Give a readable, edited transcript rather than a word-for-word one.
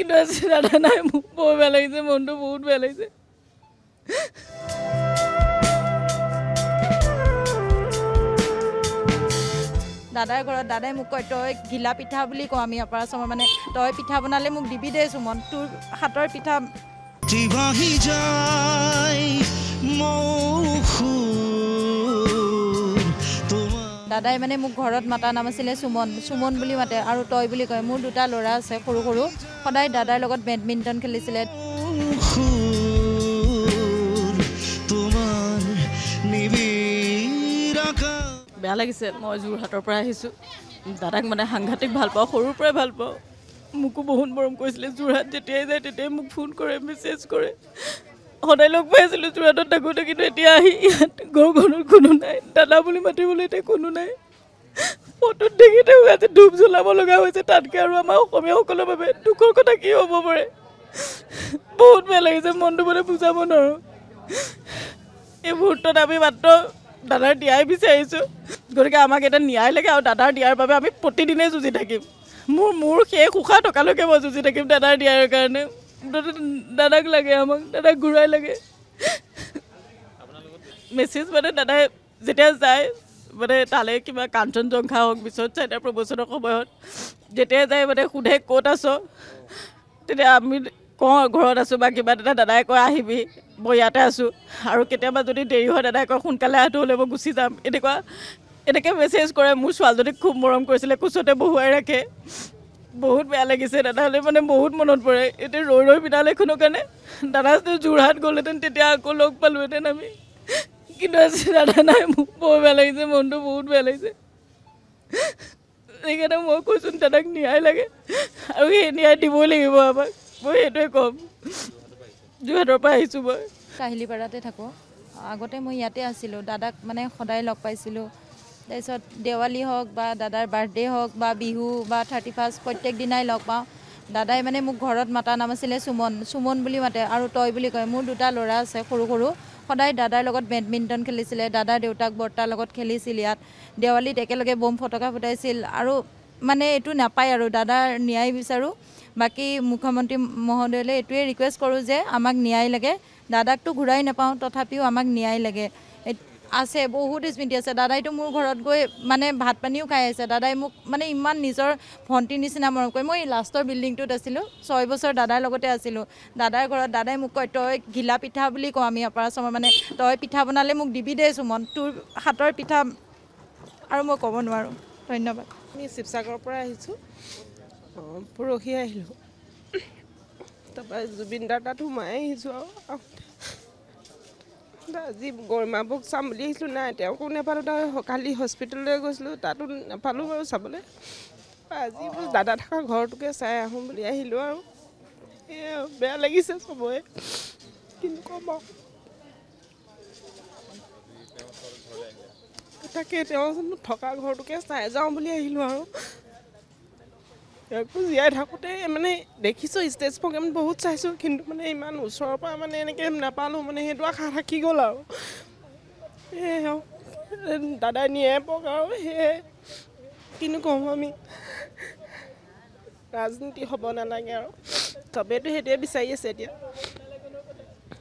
কিন্তু আজি দাদা নাই মোক বৰ বেয়া লাগিছে মনটো বহুত বেয়া লাগিছে দাদাৰ ঘৰত দাদাই মোক কয় তই ঘিলা পিঠা বুলি কওঁ আমি অপাৰ আছামৰ মানে তই পিঠা বনালে মোক দিবি দে সুমন তোৰ হাতৰ পিঠা জিভাহি যায় দাদাই মানে মোক ঘৰত মাতা নাম আছিলে সুমন সুমন বুলি মাতে আৰু তই বুলি কয় মোৰ দুটা ল'ৰা আছে সৰু সৰু সদায় দাদাৰ লগত বেডমিণ্টন খেলিছিলে বেয়া লাগিছে মই যোৰহাটৰ পৰা আহিছোঁ দাদাক মানে সাংঘাতিক ভাল পাওঁ সৰুৰ পৰাই ভাল পাওঁ মোকো বহুত মৰম কৰিছিলে যোৰহাট যেতিয়াই যায় তেতিয়াই মোক ফোন কৰে মেছেজ কৰে সদায় লগ পাই আছিলোঁ যোৰহাটত থাকোঁতে কিন্তু এতিয়া আহি ইয়াত ঘৰখনত কোনো নাই দাদা বুলি মাতিবলৈ এতিয়া কোনো নাই ফটোত দেখি তেওঁ আজি ধূপ জ্বলাব লগা হৈছে তাতকৈ আৰু আমাৰ অসমীয়াসকলৰ বাবে দুখৰ কথা কি হ'ব পাৰে বহুত বেয়া লাগিছে মনটো মানে বুজাব নোৱাৰোঁ এই মুহূৰ্তত আমি মাত্ৰ দাদাৰ ন্যায় বিচাৰিছোঁ গতিকে আমাক এটা ন্যায় লাগে আৰু দাদাৰ দিয়াৰ বাবে আমি প্ৰতিদিনেই যুঁজি থাকিম মোৰ শেষ উশাহ টকালৈকে মই যুঁজি থাকিম দাদাৰ দিয়াৰ কাৰণে দাদাক লাগে আমাক দাদাক ঘূৰাই লাগে মেছেজ মানে দাদাই যেতিয়া যায় মানে তালৈ কিবা কাঞ্চনজংঘা হওক বিশ্বনাথ চাৰিটাৰ প্ৰমোচনৰ সময়ত যেতিয়াই যায় মানে সোধে ক'ত আছ তেতিয়া আমি কওঁ ঘৰত আছোঁ বা কিবা এটা দাদাই কয় আহিবি মই ইয়াতে আছোঁ আৰু কেতিয়াবা যদি দেৰি হয় দাদাই কয় সোনকালে আহটো হ'লে মই গুচি যাম এনেকৈ মেছেজ কৰে মোৰ ছোৱালীজনীক খুব মৰম কৰিছিলে কোচতে বহুৱাই ৰাখে বহুত বেয়া লাগিছে দাদালৈ মানে বহুত মনত পৰে এতিয়া ৰৈ বিনালৈখনৰ কাৰণে দাদা যোৰহাট গ'লহেঁতেন তেতিয়া আকৌ লগ পালোঁহেঁতেন আমি কিন্তু আজি দাদা নাই মোক বৰ বেয়া লাগিছে মনটো বহুত বেয়া লাগিছে সেইকাৰণে মই কৈছোঁ দাদাক ন্যায় লাগে আৰু সেই ন্যায় দিবই লাগিব আমাক মই সেইটোৱে ক'ম যোৰহাটৰ পৰা আহিছোঁ মই কাহিলীপাৰাতে থাকোঁ আগতে মই ইয়াতে আছিলোঁ দাদাক মানে সদায় লগ পাইছিলোঁ তাৰপিছত দেৱালী হওক বা দাদাৰ বাৰ্থডে হওক বা বিহু বা 31 প্ৰত্যেক দিনাই লগ পাওঁ দাদাই মানে মোক ঘৰত মাতা নাম আছিলে সুমন বুলি মাতে আৰু তই বুলি কয় মোৰ দুটা ল'ৰা আছে সৰু সৰু সদায় দাদাৰ লগত বেডমিণ্টন খেলিছিলে দাদাৰ দেউতাক বৰ্তাৰ লগত খেলিছিল ইয়াত দেৱালীত একেলগে বম ফটকা ফুটাইছিল আৰু মানে এইটো নাপায় আৰু দাদাৰ ন্যায় বিচাৰোঁ বাকী মুখ্যমন্ত্ৰী মহোদয়লৈ এইটোৱে ৰিকুৱেষ্ট কৰোঁ যে আমাক ন্যায় লাগে দাদাকতো ঘূৰাই নাপাওঁ তথাপিও আমাক ন্যায় লাগে আছে বহুত স্মৃতি আছে দাদাইতো মোৰ ঘৰত গৈ মানে ভাত পানীও খাই আছে দাদাই মোক মানে ইমান নিজৰ ভণ্টিৰ নিচিনা মৰম কৰে মই লাষ্টৰ বিল্ডিংটোত আছিলোঁ 6 বছৰ দাদাৰ লগতে আছিলোঁ দাদাৰ ঘৰত দাদাই মোক কয় তই ঘিলা পিঠা বুলি কওঁ আমি অপাৰ আছামৰ মানে তই পিঠা বনালে মোক দিবি দে সুমন তোৰ হাতৰ পিঠা আৰু মই ক'ব নোৱাৰোঁ ধন্যবাদ আমি শিৱসাগৰৰ পৰা আহিছোঁ পৰহি আহিলোঁ তাৰপৰা জুবিন দাৰ তাত সোমাই আহিছোঁ আৰু আজি গৰিমাবুক চাম বুলি আহিছিলোঁ নাই তেওঁকো নাপালোঁ কালি হস্পিটেললৈ গৈছিলোঁ তাতো নাপালোঁ বাৰু চাবলৈ আজি দাদা থকা ঘৰটোকে চাই আহোঁ বুলি আহিলোঁ আৰু বেয়া লাগিছে চবৰে কিন্তু ক'ম আৰু তাকে তেওঁ থকা ঘৰটোকে চাই যাওঁ বুলি আহিলোঁ আৰু তেওঁকো জীয়াই থাকোঁতে মানে দেখিছোঁ ষ্টেজ প্ৰগ্ৰেম বহুত চাইছোঁ কিন্তু মানে ইমান ওচৰৰ পৰা মানে এনেকৈ নাপালোঁ মানে সেইটো আশা থাকি গ'ল আৰু সেয়ে দাদাই নিয়াই পাওক আৰু সেয়ে কিনো কওঁ আমি ৰাজনীতি হ'ব নালাগে আৰু চবেইতো সেইটোৱে বিচাৰি আছে এতিয়া